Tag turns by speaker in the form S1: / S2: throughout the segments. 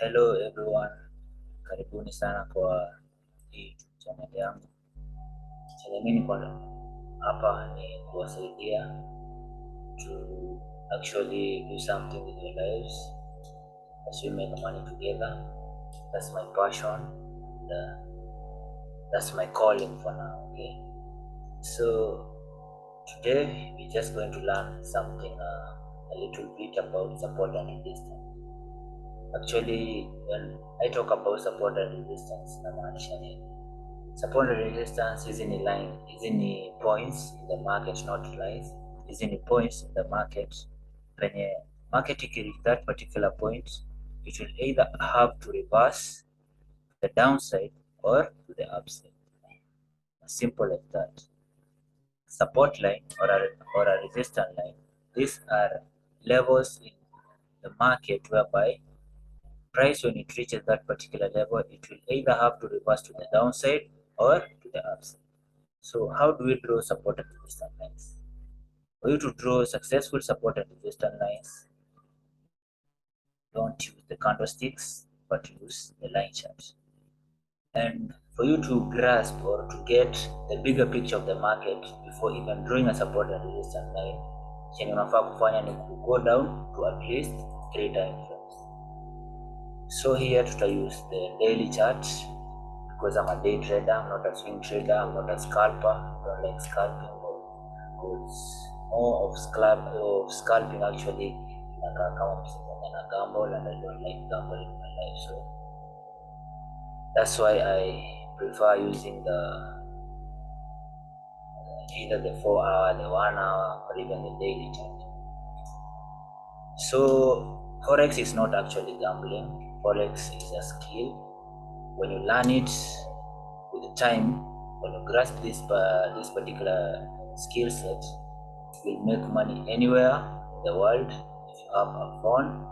S1: Hello everyone, karibuni sana kwa hii YouTube channel yangu. Chenye mimi niko hapa ni kuwasaidia to actually do something with your lives as we make money together. That's my passion. And, that's my calling for now. Okay, so today we're just going to learn something a little bit about support and resistance. Actually, when I talk about support and resistance, namaanisha nini? Support and resistance is in a line, is in a points in the market, not lines. Is in a points in the market. When a market reach that particular point, it will either have to reverse the downside or to the upside. As simple as that. Support line or a resistance line. These are levels in the market whereby price, when it reaches that particular level, it will either have to reverse to the downside or to the upside. So how do we draw support and resistance lines? For you to draw successful support and resistance lines, don't use the candlesticks, but use the line chart. And for you to grasp or to get the bigger picture of the market before even drawing a support and resistance line, chenye unafaa kufanya ni ku go down to at least 3 time frames. So here tuta use the daily chart because I'm a day trader, I'm not a swing trader, I'm not a scalper, I don't like scalping because more of scalping actually kama msemo na gamble, and I don't like gamble in my life, so that's why I prefer using the either the 4 hour, the 1 hour, or even the daily chart. So forex is not actually gambling. Forex is a skill. When you learn it with the time, when you grasp this particular skill set, you will make money anywhere in the world if you have a phone,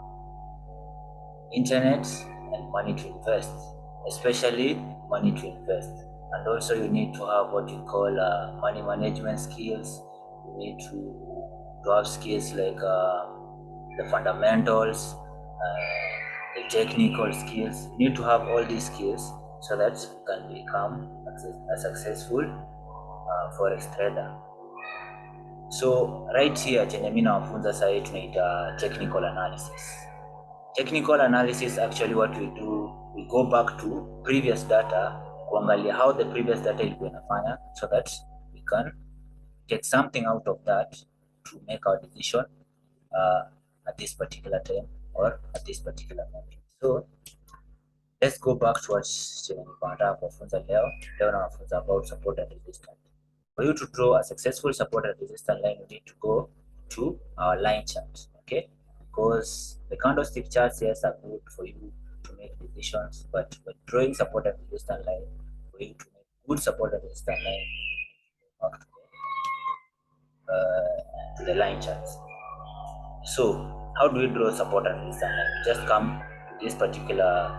S1: internet, and money to invest, especially money to invest. And also you need to have what you call money management skills. You need to have skills like the fundamentals, the technical skills. You need to have all these skills so that you can become a successful forex trader. So right here chenye mimi nawafunza sasa tunaita technical analysis. Technical analysis, actually what we do, we go back to previous data kuangalia how the previous data ilikuwa inafanya so that we can take something out of that to make our decision at this particular time or at this particular moment. So let's go back to what nataka kufunza leo. Leo nawafunza about support and resistance. For you to draw a successful support and resistance line, you need to go to our line chart, okay? Because the candlestick charts, yes, are good for you to make decisions, but when drawing support and resistance line, for you to make good support and resistance line, back to the line charts. So how do we draw support and resistance line? We just come to this particular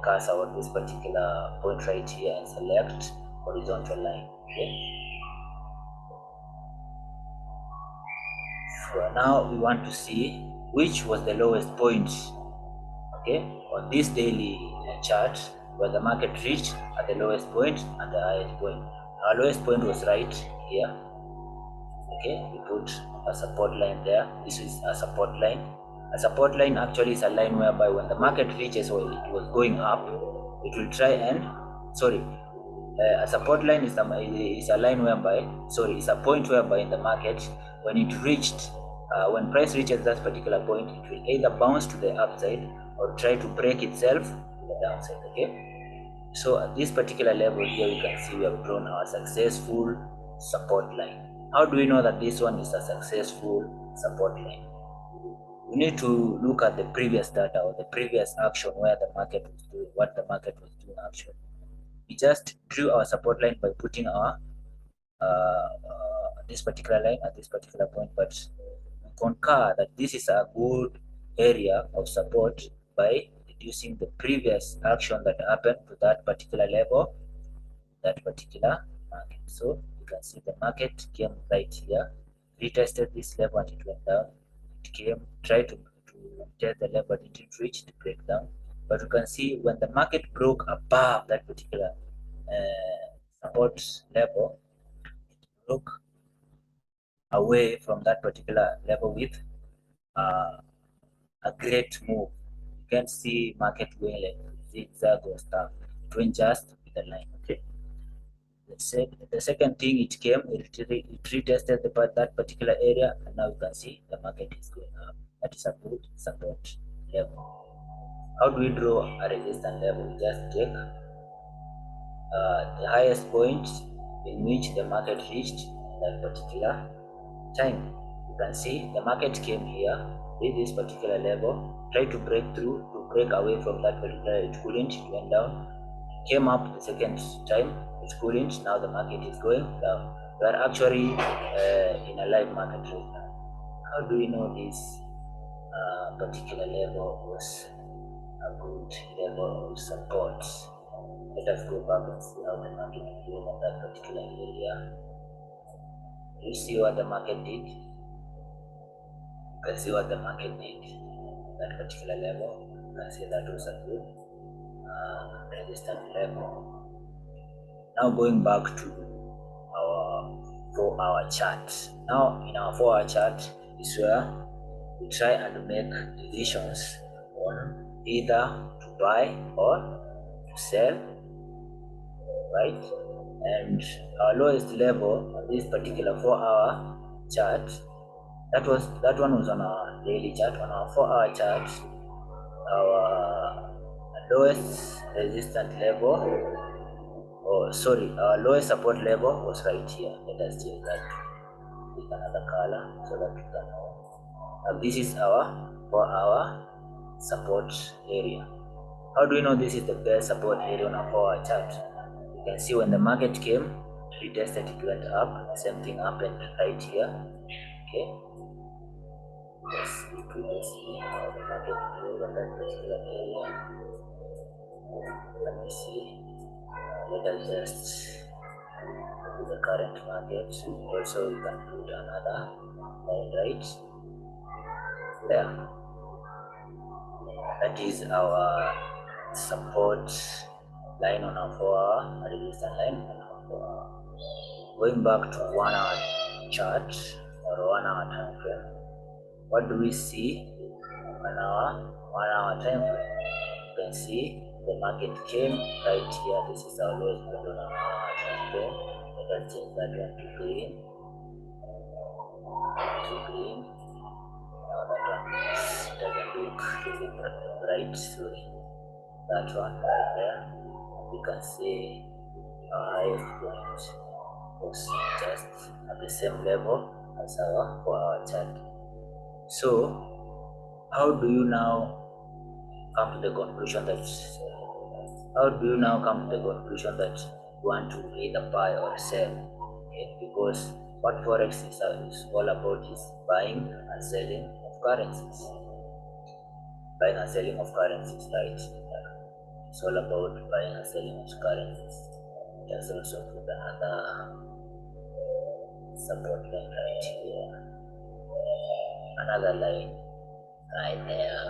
S1: cursor or this particular point right here and select horizontal line, okay? So now we want to see which was the lowest point, okay, on this daily chart where the market reached at the lowest point and the highest point. Our lowest point was right here, okay. We put a support line there. This is a support line. A support line actually is a line whereby when the market reaches or it was going up, it will try and a support line is a line whereby is a point whereby in the market when it reached when price reaches that particular point, it will either bounce to the upside or try to break itself to the downside, okay. So at this particular level here, you can see we have drawn our successful support line. How do we know that this one is a successful support line? We need to look at the previous data or the previous action where the market was doing, what the market was doing actually. We just drew our support line by putting our this particular line at this particular point, but we concur that this is a good area of support by reducing the previous action that happened to that particular level, that particular market. So you can see the market came right here, retested this level and it went down. It came, tried to test the level, it didn't reach to break down. but you can see when the market broke above that particular support level, it broke away from that particular level with a great move. You can see market going like zigzag or stuff. It went just with the line. Okay. The second thing, it came, it retested that particular area, and now you can see the market is going up. That is a good support level. How do we draw a resistance level? We just take the highest point in which the market reached that particular time. You can see the market came here with this particular level, tried to break through, to break away from that particular, it couldn't, it went down, came up the second time, it couldn't, now the market is going down. We are actually in a live market right now. How do we know this particular level was a good level of support? Let us go back and see how the market is doing at that particular area. You see what the market did? You can see what the market did. That particular level, you can see that was a good resistance level. Now going back to our 4-hour chart. Now in our 4-hour chart is where we try and make decisions on either to buy or to sell, right? And our lowest level on this particular 4-hour chart, that one was on our daily chart. On our 4-hour chart, our lowest resistance level, our lowest support level was right here. Let us change that with another color so that we can know. Now this is our 4-hour support area. How do we know this is the best support area on our 4-hour chart? You can see when the market came, retested, it went up. The same thing happened right here. Okay. Let's see how the market grew on that particular area. Let me see. Let us just do the current market. Also, you can put another line right there. That is our support line on our 4-hour, resistance line on our 4-hour. Going back to 1-hour chart or 1-hour time frame, what do we see on our 1-hour time frame? You can see the market came right here. This is our lowest point on our 1-hour time frame. Let us change that one to green. Now that one doesn't look really bright, so that one right there, you can see our highest point was just at the same level as our 4-hour chart. So how do you now come to the conclusion that you want to either buy or sell? Okay, because what Forex is all about is buying and selling of currencies. Buying and selling of currencies, right? It's all about buying and selling of currencies. There's also put another support line right here. Another line right there.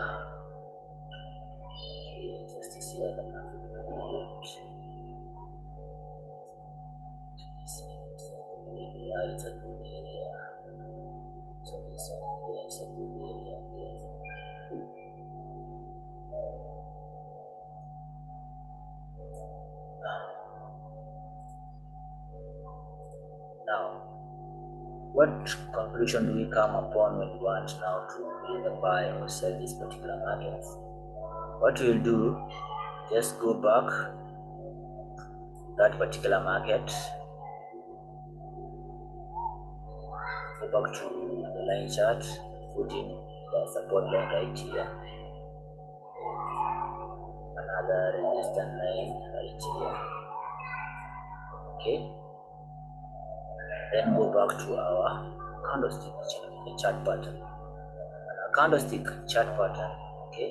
S1: Okay, just to see how the market moves. Yeah, it's a good area. So this one here is a good area here. Now, what conclusion do we come upon when we want now to either buy or sell this particular market? What we'll do, just go back to that particular market, go back to the line chart, put in the support line right here, another resistance line right here. Okay, then go back to our candlestick chart pattern. And our candlestick chart pattern, okay,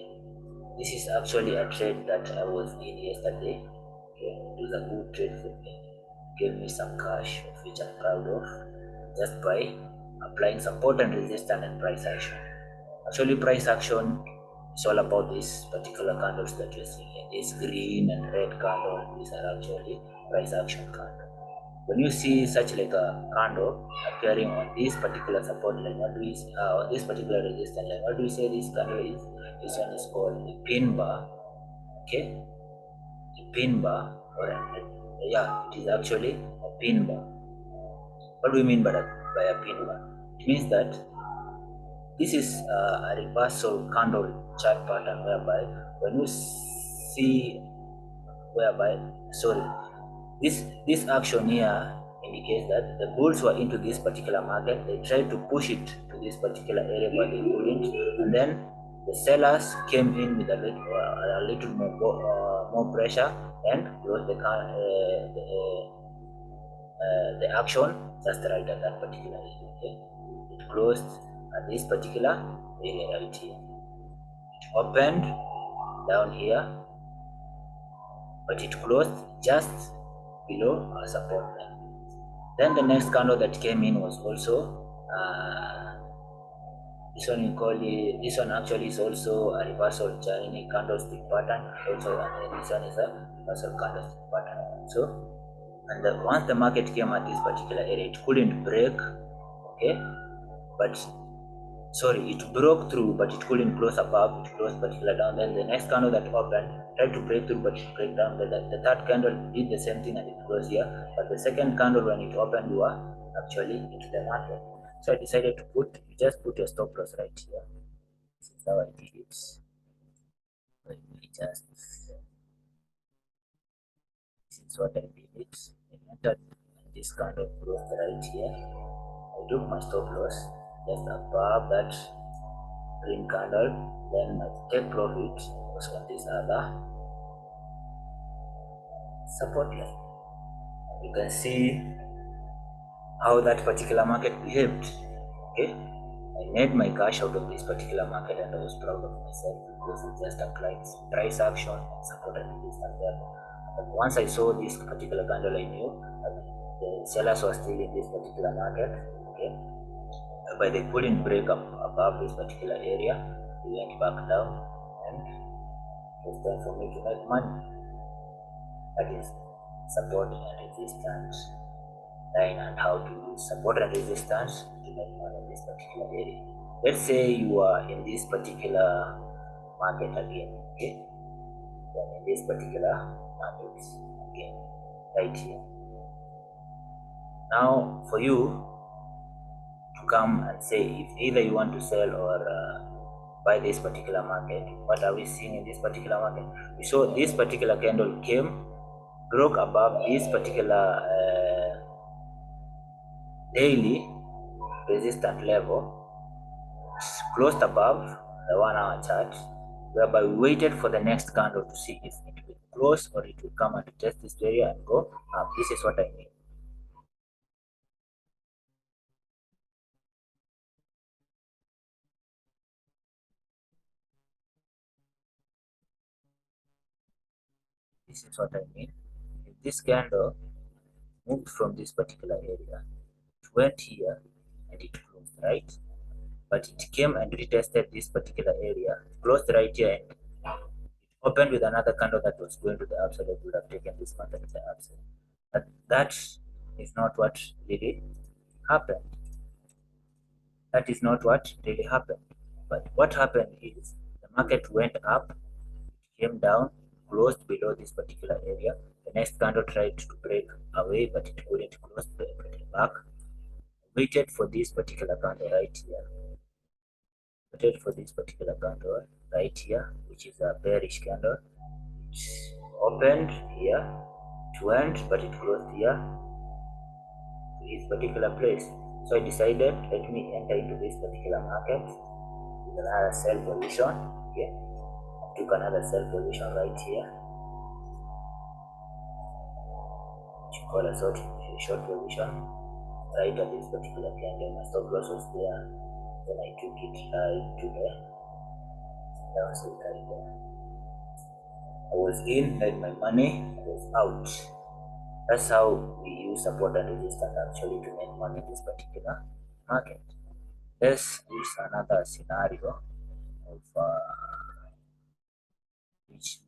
S1: this is actually a trade that I was in yesterday. Okay, it was a good trade for me. It gave me some cash, of which I'm proud of, just by applying support and resistance and price action. Actually, price action It's all about these particular candles that you're seeing here. This green and red candle, these are actually price action candle. When you see such like a candle appearing on this particular support line, what do we on this particular resistance line, what do we say this candle is? This one is called a pin bar. Okay, a pin bar, or yeah, it is actually a pin bar. What do we mean by a pin bar? It means that this is a reversal candle chart pattern whereby when you see whereby sorry this action here indicates that the bulls were into this particular market. They tried to push it to this particular area, but they couldn't. And then the sellers came in with a little more pressure and closed the action just right at that particular area. Okay? It closed at this particular area right here. It opened down here, but it closed just below our support line. Then the next candle that came in was also this one we call it. This one actually is also a reversal Chinese candlestick pattern. Also, and this one is a reversal candlestick pattern. So, and once the market came at this particular area, it couldn't break. Okay, but sorry, it broke through, but it couldn't close above. It closed particular down. Then the next candle that opened tried to break through, but it break down. The third candle did the same thing and it closed here. But the second candle, when it opened, you are actually into the market. So I decided to just put your stop loss right here. This is how I did it. Let me just, this is what I did it. I entered this candle closed right here. I took my stop loss just above that green candle. Then my take profit was on this other support line. You can see how that particular market behaved. Okay, I made my cash out of this particular market and I was proud of myself because it just applied price action and supported this and that. But once I saw this particular candle, I knew that the sellers were still in this particular market. Okay, but they couldn't break up above this particular area. They went back down and it was time for me to make money. That is support and resistance line and how to use support and resistance to make money in this particular area. Let's say you are in this particular market again, okay? Then in this particular market again, right here. Now, for you to come and say if either you want to sell or buy this particular market, what are we seeing in this particular market? We saw this particular candle came, broke above this particular daily resistance level, closed above the 1 hour chart, whereby we waited for the next candle to see if it will close or it will come and test this area and go up. This is what I mean. This is what I mean. If this candle moved from this particular area, it went here and it closed, right? But it came and retested this particular area, closed right here, and it opened with another candle that was going to the upside. It would have taken this candle to the upside. But that is not what really happened. That is not what really happened. But what happened is the market went up, came down, closed below this particular area. The next candle tried to break away, but it couldn't close back. Waited for this particular candle right here. Waited for this particular candle right here, which is a bearish candle. It opened here, it went, but it closed here to this particular place. So I decided, let me enter into this particular market with another sell position. Okay, I took another sell position right here, which you call a short position, right at this particular candle. My stop loss was there. Then I took it right to the downside right there. I was in, made my money, I was out. That's how we use support and resistance actually to make money in this particular market. This is another scenario of which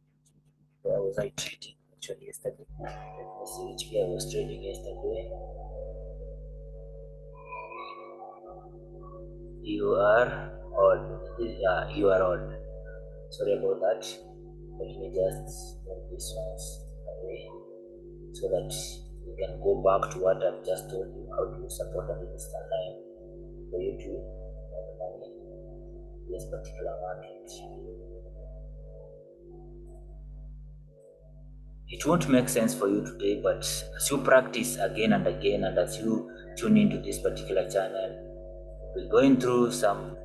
S1: where was I trading actually yesterday? Let me see which way I was trading yesterday. You are odd. You are odd. Sorry about that. Let me just move this ones away so that we can go back to what I've just told you, how to support and resistance line for you to make money in this particular market. It won't make sense for you today, but as you practice again and again, and as you tune into this particular channel, we're going through some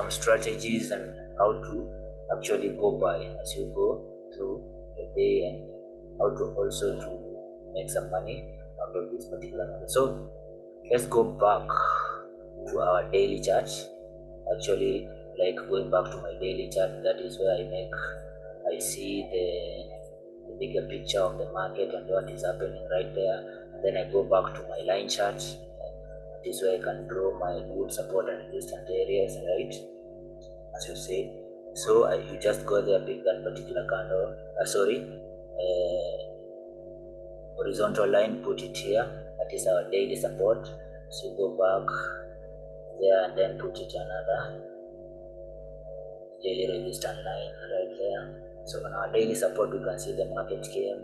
S1: strategies and how to actually go by as you go through the day, and how to also to make some money out of this particular market. So let's go back to our daily chart. Actually, like going back to my daily chart, that is where I see the bigger picture of the market and what is happening right there. And then I go back to my line chart. This way I can draw my good support and resistance areas, right? As you say. So you just go there, pick that particular candle. Horizontal line, put it here. That is our daily support. So you go back there and then put it another daily resistance line right there. So on our daily support, we can see the market came.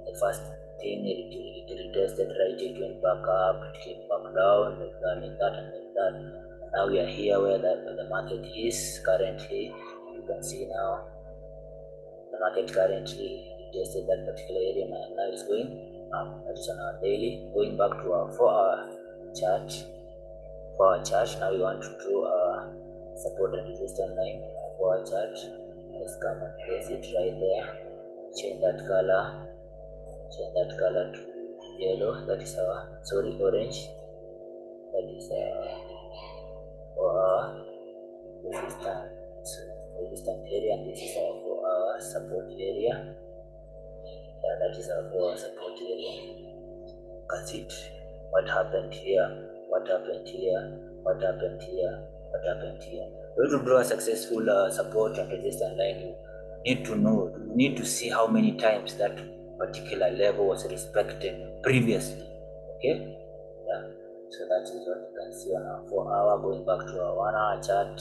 S1: The first thing it retested right, it went back up, it came back down, like that, and like that. Now we are here where the market is currently. You can see now the market currently tested that particular area, and now it's going up. That is on our daily. Going back to our 4-hour chart. Now we want to draw a support and resistance line for our chart. Let's come and place it right there. Change that color to yellow. That is our orange. That is for our resistance area, and this is our for our support area. That is our for our support area. That's it. What happened here? What happened here? What happened here? What happened here? To draw a successful support and resistance line, you need to know, you need to see how many times that particular level was respected previously. Okay? Yeah. So that is what you can see on our 4-hour. Going back to our 1-hour chart,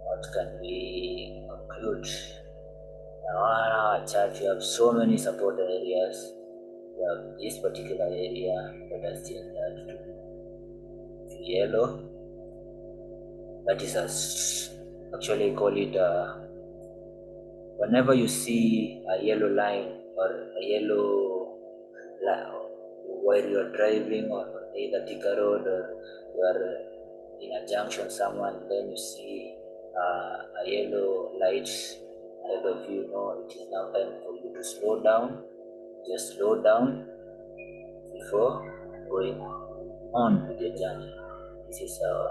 S1: what can we conclude? On our 1-hour chart, you have so many support areas. You have this particular area that has changed that to yellow. That is actually call it whenever you see a yellow line or a yellow line while you are driving on either Thika Road or you are in a junction somewhere, and then you see a yellow light ahead of you, know it is now time for you to slow down. Just slow down before going on with your journey. This is our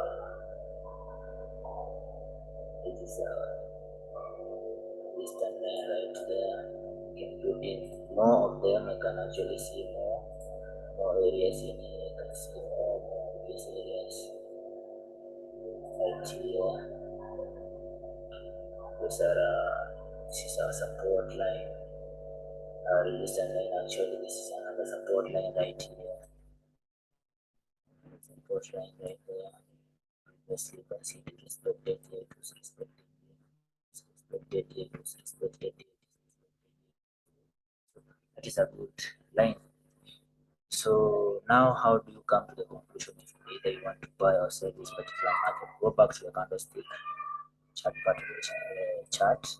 S1: distant line right there. Including more of them, I can actually see more areas in here. I can see more of these areas right here. This is our support line. Our resistance line, actually this is another support line right here. Support line right there. Previously you can see it respected here, it was respected here, it's respected here, it was respected here. So that is a good line. So now how do you come to the conclusion if either you want to buy or sell this particular market? Go back to your candlestick chart part of the chart,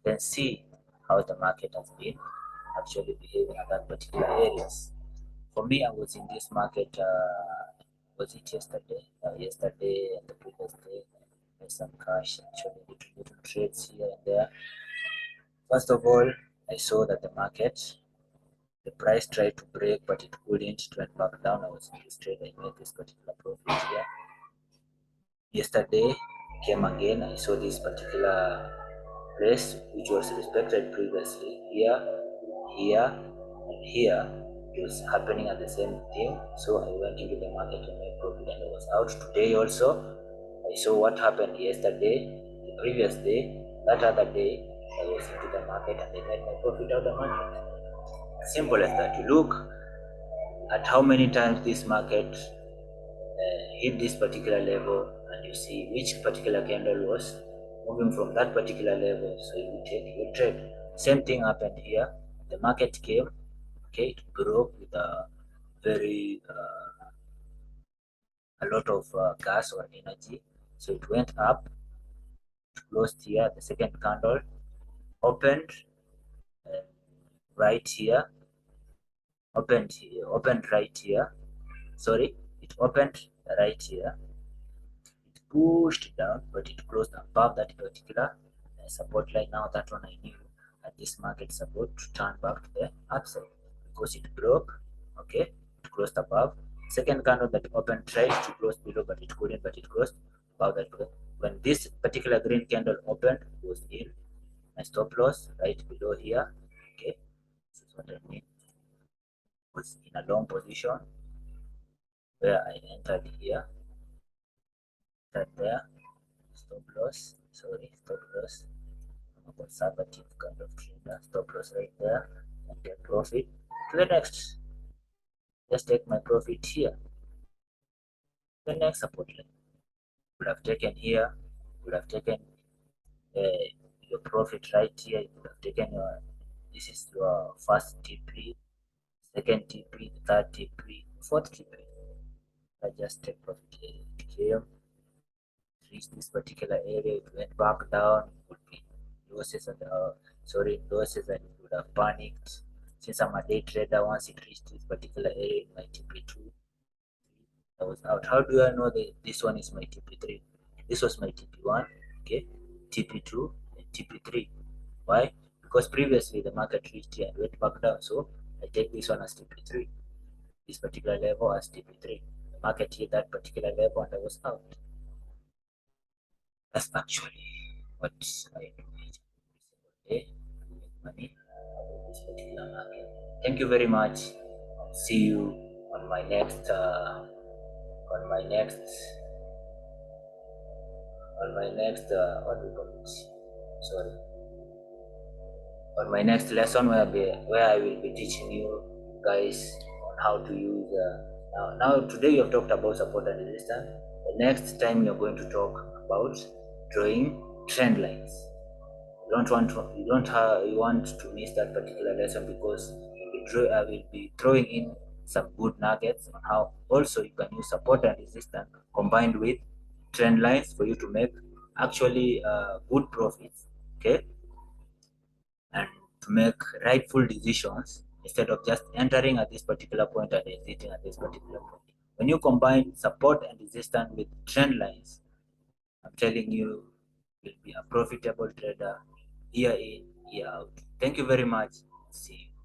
S1: then see how the market has been actually behaving at that particular areas. For me, I was in this market, was it yesterday? Yesterday and the previous day. There's some cash, actually little trades here and there. First of all, I saw that the price tried to break, but it couldn't. It went back down. I was in this trade. I made this particular profit here. Yesterday came again. I saw this particular place which was respected previously. Here, and here. It was happening at the same thing. So I went into the market and made profit, and I was out. Today also, I saw what happened yesterday, the previous day, that other day. I was into the market and I made my profit out of the market. Simple as that. You look at how many times this market hit this particular level, and you see which particular candle was moving from that particular level, so you take your trade. Same thing happened here. The market came, okay, it broke with a very a lot of gas or energy, so it went up, closed here. The second candle opened uh, right here, opened right here. Sorry, it opened right here. It pushed down, but it closed above that particular support line. Now that one I knew that this market support to turn back to the upside because it broke. Okay, it closed above. Second candle that opened tried to close below, but it couldn't. But it closed above that. When this particular green candle opened, it was in my stop loss right below here. Okay, this is what I mean. Was in a long position where I entered here, entered there, stop loss. Sorry, stop loss. I'm a conservative kind of trader. Stop loss right there and get profit. To the next, just take my profit here. The next support line would have taken here, would have taken your profit right here. You would have taken your, this is your first TP, second TP, third TP, fourth TP. I just take profit here. It came, reached this particular area, it went back down, it would be losses and losses, and it would have panicked. Since I'm a day trader, once it reached this particular area in my TP2, I was out. How do I know that this one is my TP3? This was my TP1, okay, TP2, and TP3. Why? Because previously the market reached here and went back down, so I take this one as TP3, this particular level as TP3. The market hit that particular level and I was out. That's actually what I do each single day to make money out of this particular market. Thank you very much. See you on my next on my next what do we call it? Sorry, on my next lesson where I will be teaching you guys on how to use now today you have talked about support and resistance. The next time you're going to talk about drawing trend lines. You want to miss that particular lesson because I will be throwing in some good nuggets on how also you can use support and resistance combined with trend lines for you to make actually good profits, okay, and to make rightful decisions instead of just entering at this particular point and exiting at this particular point. When you combine support and resistance with trend lines, I'm telling you, you'll be a profitable trader year in, year out. Thank you very much. See you.